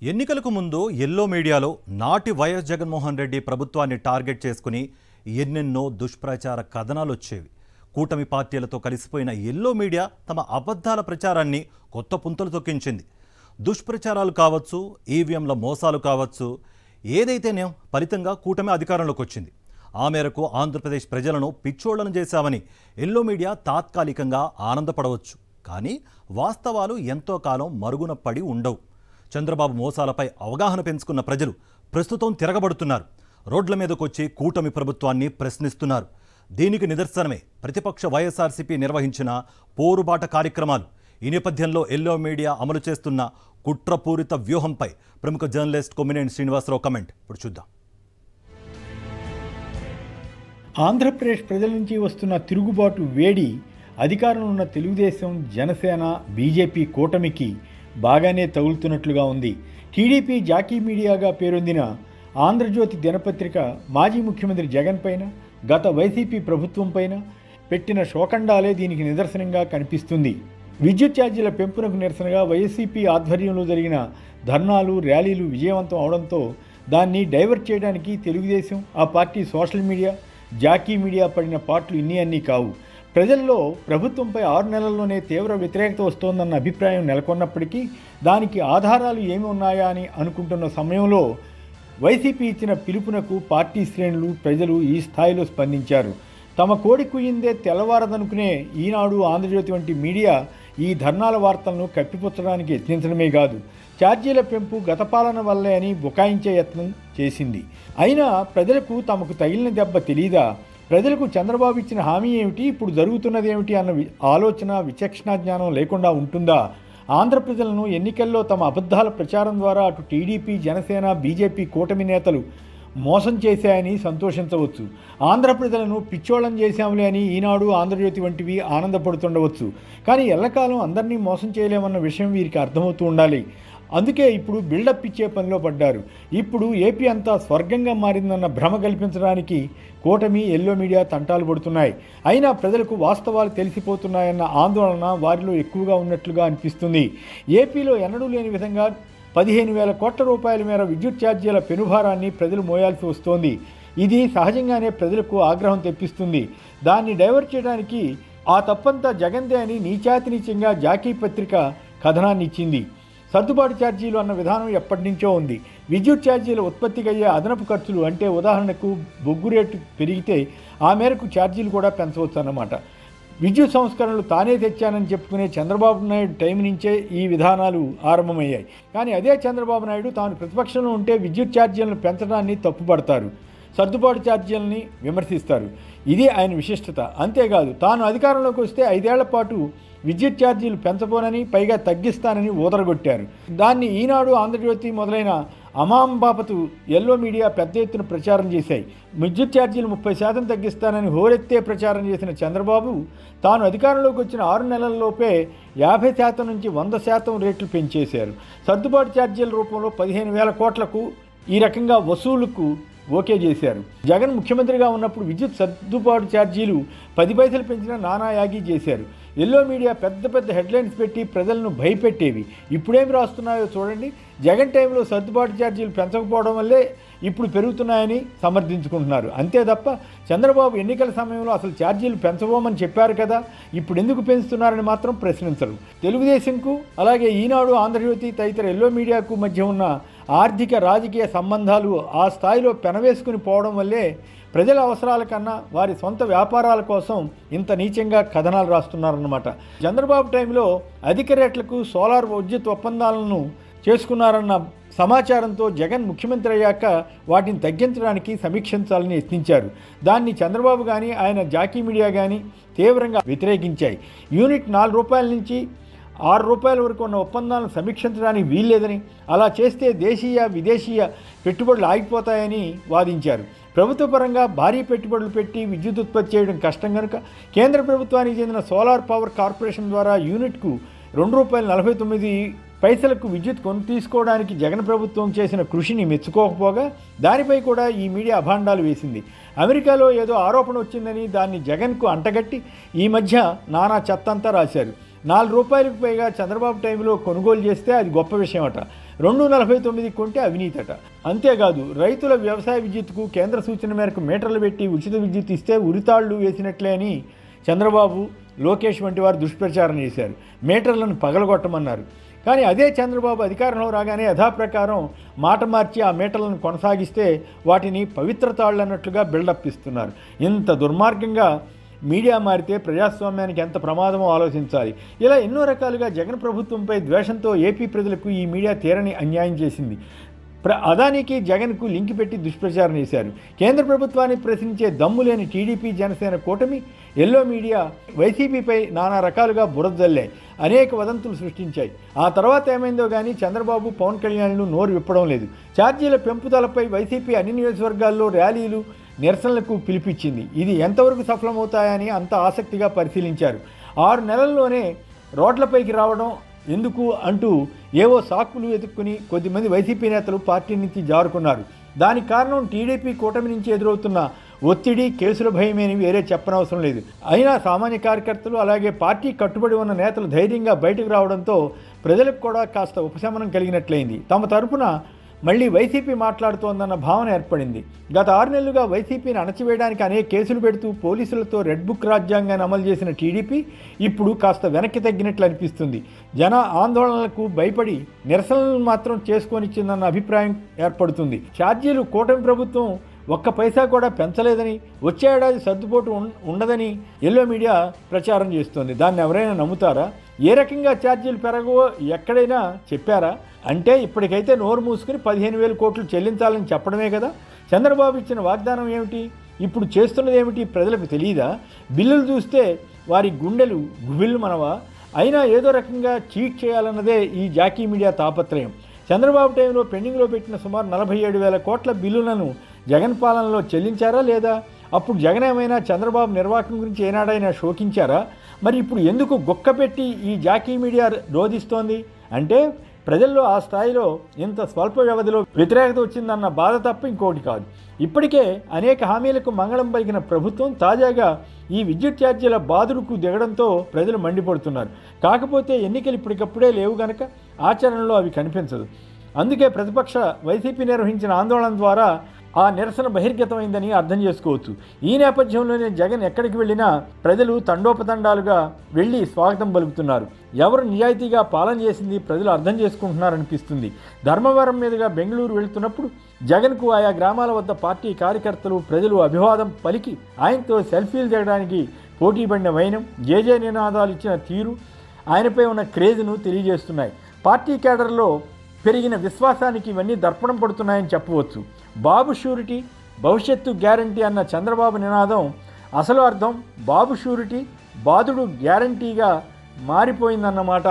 ఎన్నికలకు ముందు ఎల్లో మీడియాలో నాటి వైఎస్ జగన్మోహన్ రెడ్డి ప్రభుత్వాన్ని టార్గెట్ చేసుకుని ఎన్నెన్నో దుష్ప్రచార కథనాలు వచ్చేవి. కూటమి పార్టీలతో కలిసిపోయిన ఎల్లో మీడియా తమ అబద్ధాల ప్రచారాన్ని కొత్త పుంతలు తొక్కించింది. దుష్ప్రచారాలు కావచ్చు, ఈవీఎంల మోసాలు కావచ్చు, ఏదైతేనే ఫలితంగా కూటమి అధికారంలోకి వచ్చింది. ఆ మేరకు ఆంధ్రప్రదేశ్ ప్రజలను పిచ్చోళ్లను చేశామని ఎల్లో మీడియా తాత్కాలికంగా ఆనందపడవచ్చు. కానీ వాస్తవాలు ఎంతో కాలం మరుగున పడి ఉండవు. చంద్రబాబు మోసాలపై అవగాహన పెంచుకున్న ప్రజలు ప్రస్తుతం తిరగబడుతున్నారు. రోడ్ల మీదకొచ్చి కూటమి ప్రభుత్వాన్ని ప్రశ్నిస్తున్నారు. దీనికి నిదర్శనమే ప్రతిపక్ష వైఎస్ఆర్సీపీ నిర్వహించిన పోరుబాట కార్యక్రమాలు. ఈ నేపథ్యంలో ఎల్లో మీడియా అమలు చేస్తున్న కుట్రపూరిత వ్యూహంపై ప్రముఖ జర్నలిస్ట్ కొమ్మినేని శ్రీనివాసరావు కమెంట్ ఇప్పుడు చూద్దాం. ఆంధ్రప్రదేశ్ ప్రజల నుంచి వస్తున్న తిరుగుబాటు వేడి అధికారంలో ఉన్న తెలుగుదేశం, జనసేన, బీజేపీ కూటమికి బాగానే తగులుతున్నట్లుగా ఉంది. టీడీపీ జాకీ మీడియాగా పేరొందిన ఆంధ్రజ్యోతి దినపత్రిక మాజీ ముఖ్యమంత్రి జగన్ పైన, గత వైసీపీ ప్రభుత్వం పైన పెట్టిన శోకండాలే దీనికి నిదర్శనంగా కనిపిస్తుంది. విద్యుత్ ఛార్జీల పెంపునకు నిరసనగా వైసీపీ ఆధ్వర్యంలో జరిగిన ధర్నాలు, ర్యాలీలు విజయవంతం అవడంతో దాన్ని డైవర్ట్ చేయడానికి తెలుగుదేశం, ఆ పార్టీ సోషల్ మీడియా, జాకీ మీడియా పడిన పాటలు ఇన్ని అన్నీ కావు. ప్రజల్లో ప్రభుత్వంపై 6 నెలల్లోనే తీవ్ర వ్యతిరేకత వస్తోందన్న అభిప్రాయం నెలకొన్నప్పటికీ దానికి ఆధారాలు ఏమి ఉన్నాయా అని అనుకుంటున్న సమయంలో వైసీపీ ఇచ్చిన పిలుపునకు పార్టీ శ్రేణులు, ప్రజలు ఈ స్థాయిలో స్పందించారు. తమ కోడి కుయ్యిందే తెల్లవారదనుకునే ఈనాడు, ఆంధ్రజ్యోతి వంటి మీడియా ఈ ధర్నాల వార్తలను కప్పిపుచ్చడానికి యత్నించడమే కాదు, ఛార్జీల పెంపు గత పాలన వల్లే అని బుకాయించే యత్నం చేసింది. అయినా ప్రజలకు తమకు తగిలిన దెబ్బ తెలీదా? ప్రజలకు చంద్రబాబు ఇచ్చిన హామీ ఏమిటి, ఇప్పుడు జరుగుతున్నది ఏమిటి అన్న ఆలోచన, విచక్షణ జ్ఞానం లేకుండా ఉంటుందా? ఆంధ్ర ప్రజలను ఎన్నికల్లో తమ అబద్ధాల ప్రచారం ద్వారా అటు టీడీపీ, జనసేన, బీజేపీ కూటమి నేతలు మోసం చేశాయని సంతోషించవచ్చు. ఆంధ్ర ప్రజలను పిచ్చోళం చేశాములే అని ఈనాడు, ఆంధ్రజ్యోతి వంటివి ఆనందపడుతుండవచ్చు. కానీ ఎల్లకాలం అందరినీ మోసం చేయలేమన్న విషయం వీరికి అర్థమవుతూ ఉండాలి. అందుకే ఇప్పుడు బిల్డప్ ఇచ్చే పనిలో పడ్డారు. ఇప్పుడు ఏపీ అంతా స్వర్గంగా మారిందన్న భ్రమ కల్పించడానికి కూటమి, ఎల్లో మీడియా తంటాలు పడుతున్నాయి. అయినా ప్రజలకు వాస్తవాలు తెలిసిపోతున్నాయన్న ఆందోళన వారిలో ఎక్కువగా ఉన్నట్లుగా అనిపిస్తుంది. ఏపీలో ఎన్నడూ లేని విధంగా 15,000 కోట్ల రూపాయల మేర విద్యుత్ ఛార్జీల పెనుభారాన్ని ప్రజలు మోయాల్సి వస్తోంది. ఇది సహజంగానే ప్రజలకు ఆగ్రహం తెప్పిస్తుంది. దాన్ని డైవర్ట్ చేయడానికి ఆ తప్పంతా జగన్దే అని నీచాతినీచంగా జాకీ పత్రిక కథనాన్ని ఇచ్చింది. సర్దుబాటు ఛార్జీలు అన్న విధానం ఎప్పటి నుంచో ఉంది. విద్యుత్ ఛార్జీల ఉత్పత్తికి అయ్యే అదనపు ఖర్చులు, అంటే ఉదాహరణకు బొగ్గు రేటు పెరిగితే ఆ మేరకు ఛార్జీలు కూడా పెంచవచ్చు అన్నమాట. విద్యుత్ సంస్కరణలు తానే తెచ్చానని చెప్పుకునే చంద్రబాబు నాయుడు టైం నుంచే ఈ విధానాలు ఆరంభమయ్యాయి. కానీ అదే చంద్రబాబు నాయుడు తాను ప్రతిపక్షంలో ఉంటే విద్యుత్ ఛార్జీలను పెంచడాన్ని తప్పుపడతారు, సర్దుబాటు ఛార్జీలని విమర్శిస్తారు. ఇది ఆయన విశిష్టత. అంతేకాదు, తాను అధికారంలోకి వస్తే 5 ఏళ్ల పాటు విద్యుత్ ఛార్జీలు పెంచబోనని, పైగా తగ్గిస్తానని ఊదరగొట్టారు. దాన్ని ఈనాడు, ఆంధ్రజ్యోతి మొదలైన అమాంబాపతు ఎల్లో మీడియా పెద్ద ఎత్తున ప్రచారం చేశాయి. విద్యుత్ ఛార్జీలు 30% తగ్గిస్తానని హోరెత్తే ప్రచారం చేసిన చంద్రబాబు తాను అధికారంలోకి వచ్చిన 6 నెలల్లోపే 50% నుంచి 100% రేట్లు పెంచేశారు. సర్దుబాటు ఛార్జీల రూపంలో 15,000 కోట్లకు ఈ రకంగా వసూలుకు ఓకే చేశారు. జగన్ ముఖ్యమంత్రిగా ఉన్నప్పుడు విద్యుత్ సర్దుబాటు ఛార్జీలు 10 పైసలు పెంచిన నానా యాగి చేశారు. ఎల్లో మీడియా పెద్ద పెద్ద హెడ్లైన్స్ పెట్టి ప్రజలను భయపెట్టేవి. ఇప్పుడేమి రాస్తున్నాయో చూడండి. జగన్ టైంలో సర్దుబాటు ఛార్జీలు పెంచకపోవడం వల్లే ఇప్పుడు పెరుగుతున్నాయని సమర్థించుకుంటున్నారు. అంతే తప్ప చంద్రబాబు ఎన్నికల సమయంలో అసలు ఛార్జీలు పెంచబోమని చెప్పారు కదా, ఇప్పుడు ఎందుకు పెంచుతున్నారని మాత్రం ప్రశ్నించరు. తెలుగుదేశంకు, అలాగే ఈనాడు, ఆంధ్రజ్యోతి తదితర ఎల్లో మీడియాకు మధ్య ఉన్న ఆర్థిక, రాజకీయ సంబంధాలు ఆ స్థాయిలో పెనవేసుకుని పోవడం వల్లే ప్రజల అవసరాల కన్నా వారి సొంత వ్యాపారాల కోసం ఇంత నీచంగా కథనాలు రాస్తున్నారన్నమాట. చంద్రబాబు టైంలో అధిక రేట్లకు సోలార్ విద్యుత్ ఒప్పందాలను చేసుకున్నారన్న సమాచారంతో జగన్ ముఖ్యమంత్రి అయ్యాక వాటిని తగ్గించడానికి సమీక్షించాలని యత్నించారు. దాన్ని చంద్రబాబు కానీ, ఆయన జాకీ మీడియా కానీ తీవ్రంగా వ్యతిరేకించాయి. యూనిట్ 4 రూపాయల నుంచి 6 రూపాయల వరకు ఉన్న ఒప్పందాలను సమీక్షించడానికి వీల్లేదని, అలా చేస్తే దేశీయ, విదేశీయ పెట్టుబడులు ఆగిపోతాయని వాదించారు. ప్రభుత్వ పరంగా భారీ పెట్టుబడులు పెట్టి విద్యుత్ ఉత్పత్తి చేయడం కష్టం కనుక కేంద్ర ప్రభుత్వానికి చెందిన సోలార్ పవర్ కార్పొరేషన్ ద్వారా యూనిట్కు ₹2.49 విద్యుత్ కొని తీసుకోవడానికి జగన్ ప్రభుత్వం చేసిన కృషిని మెచ్చుకోకపోగా దానిపై కూడా ఈ మీడియా అభాండాలు వేసింది. అమెరికాలో ఏదో ఆరోపణ వచ్చిందని దాన్ని జగన్కు అంటగట్టి ఈ మధ్య నానా చెత్తంతా రాశారు. ₹4 పైగా చంద్రబాబు టైంలో కొనుగోలు చేస్తే అది గొప్ప విషయం అట. 249 కొంటే అవినీతట. అంతేకాదు రైతుల వ్యవసాయ విద్యుత్కు కేంద్ర సూచన మేరకు మీటర్లు పెట్టి ఉచిత విద్యుత్ ఇస్తే ఉరితాళ్లు వేసినట్లే అని చంద్రబాబు, లోకేష్ వంటి వారు దుష్ప్రచారం చేశారు. మీటర్లను పగలగొట్టమన్నారు. కానీ అదే చంద్రబాబు అధికారంలో రాగానే యథాప్రకారం మాట మార్చి ఆ మీటర్లను కొనసాగిస్తే వాటిని పవిత్రతాళ్ళు అన్నట్లుగా బిల్డప్ ఇస్తున్నారు. ఇంత దుర్మార్గంగా మీడియా మారితే ప్రజాస్వామ్యానికి ఎంత ప్రమాదమో ఆలోచించాలి. ఇలా ఎన్నో రకాలుగా జగన్ ప్రభుత్వంపై ద్వేషంతో ఏపీ ప్రజలకు ఈ మీడియా తీరని అన్యాయం చేసింది. అదానికి జగన్కు లింక్ పెట్టి దుష్ప్రచారం చేశారు. కేంద్ర ప్రభుత్వాన్ని ప్రశ్నించే దమ్ము లేని టీడీపీ జనసేన కూటమి ఎల్లో మీడియా వైసీపీపై నానా రకాలుగా బురదల్లాయి, అనేక వదంతులు సృష్టించాయి. ఆ తర్వాత ఏమైందో కానీ చంద్రబాబు, పవన్ కళ్యాణ్లు నోరు విప్పడం లేదు. ఛార్జీల పెంపుదలపై వైసీపీ అన్ని నియోజకవర్గాల్లో ర్యాలీలు, నిరసనలకు పిలిపించింది. ఇది ఎంతవరకు సఫలమవుతాయని అంత ఆసక్తిగా పరిశీలించారు. 6 నెలల్లోనే రోడ్లపైకి రావడం ఎందుకు అంటూ ఏవో సాకులు వెతుక్కుని కొద్దిమంది వైసీపీ నేతలు పార్టీ నుంచి జారుకున్నారు. దానికి కారణం టీడీపీ కూటమి నుంచి ఎదురవుతున్న ఒత్తిడి, కేసుల భయమేని వేరే చెప్పనవసరం లేదు. అయినా సామాన్య కార్యకర్తలు అలాగే పార్టీ కట్టుబడి ఉన్న నేతలు ధైర్యంగా బయటకు రావడంతో ప్రజలకు కూడా కాస్త ఉపశమనం కలిగినట్లయింది. తమ తరపున మళ్ళీ వైసీపీ మాట్లాడుతోందన్న భావన ఏర్పడింది. గత 6 నెలలుగా వైసీపీని అణచివేయడానికి అనేక కేసులు పెడుతూ పోలీసులతో రెడ్ బుక్ రాజ్యాంగాన్ని అమలు చేసిన టీడీపీ ఇప్పుడు కాస్త వెనక్కి తగ్గినట్లు అనిపిస్తుంది. జన ఆందోళనలకు భయపడి నిరసనలు మాత్రం చేసుకొనిచ్చిందన్న అభిప్రాయం ఏర్పడుతుంది. ఛార్జీలు కూటమి ప్రభుత్వం ఒక్క పైసా కూడా పెంచలేదని, వచ్చే ఏడాది సర్దుబాటు ఉండదని ఎల్లో మీడియా ప్రచారం చేస్తోంది. దాన్ని ఎవరైనా నమ్ముతారా? ఏ రకంగా ఛార్జీలు పెరగవో ఎక్కడైనా చెప్పారా? అంటే ఇప్పటికైతే నోరు మూసుకుని 15,000 కోట్లు చెల్లించాలని చెప్పడమే కదా. చంద్రబాబు ఇచ్చిన వాగ్దానం ఏమిటి? ఇప్పుడు చేస్తున్నది ఏమిటి ప్రజలకు తెలియదా? బిల్లులు చూస్తే వారి గుండెలు గుబిల్లు మనవా? అయినా ఏదో రకంగా చీట్ చేయాలన్నదే ఈ జాకీ మీడియా తాపత్రయం. చంద్రబాబు టైంలో పెండింగ్లో పెట్టిన సుమారు 47,000 కోట్ల బిల్లులను జగన్ పాలనలో చెల్లించారా లేదా? అప్పుడు జగన్ ఏమైనా చంద్రబాబు నిర్వాహకం గురించి ఏనాడైనా శోకించారా? మరి ఇప్పుడు ఎందుకు గుక్కపెట్టి ఈ జాకీ మీడియా రోధిస్తోంది? అంటే ప్రజల్లో ఆ స్థాయిలో ఇంత స్వల్ప వ్యవధిలో వ్యతిరేకత వచ్చిందన్న బాధ తప్ప ఇంకోటి కాదు. ఇప్పటికే అనేక హామీలకు మంగళం పలికిన ప్రభుత్వం తాజాగా ఈ విద్యుత్ ఛార్జీల బాదుడుకు దిగడంతో ప్రజలు మండిపడుతున్నారు. కాకపోతే ఎన్నికలు ఇప్పటికప్పుడే లేవు గనక ఆచరణలో అవి కనిపించదు. అందుకే ప్రతిపక్ష వైసీపీ నిర్వహించిన ఆందోళన ద్వారా ఆ నిరసన బహిర్గతమైందని అర్థం చేసుకోవచ్చు. ఈ నేపథ్యంలోనే జగన్ ఎక్కడికి వెళ్ళినా ప్రజలు తండోపతండాలుగా వెళ్ళి స్వాగతం పలుకుతున్నారు. ఎవరు నిజాయితీగా పాలన చేసింది ప్రజలు అర్థం చేసుకుంటున్నారనిపిస్తుంది. ధర్మవరం మీదుగా బెంగళూరు వెళుతున్నప్పుడు జగన్కు ఆయా గ్రామాల వద్ద పార్టీ కార్యకర్తలు, ప్రజలు అభివాదం పలికి ఆయనతో సెల్ఫీలు దిగడానికి పోటీ పడిన వైనం, జేజే నినాదాలు ఇచ్చిన తీరు ఆయనపై ఉన్న క్రేజ్ను తెలియజేస్తున్నాయి. పార్టీ కేడర్లో పెరిగిన విశ్వాసానికి ఇవన్నీ దర్పణం పడుతున్నాయని చెప్పవచ్చు. బాబు షూరిటీ, భవిష్యత్తు గ్యారంటీ అన్న చంద్రబాబు నినాదం అసలు అర్థం బాబు షూరిటీ, బాదుడు గ్యారంటీగా మారిపోయిందన్నమాట.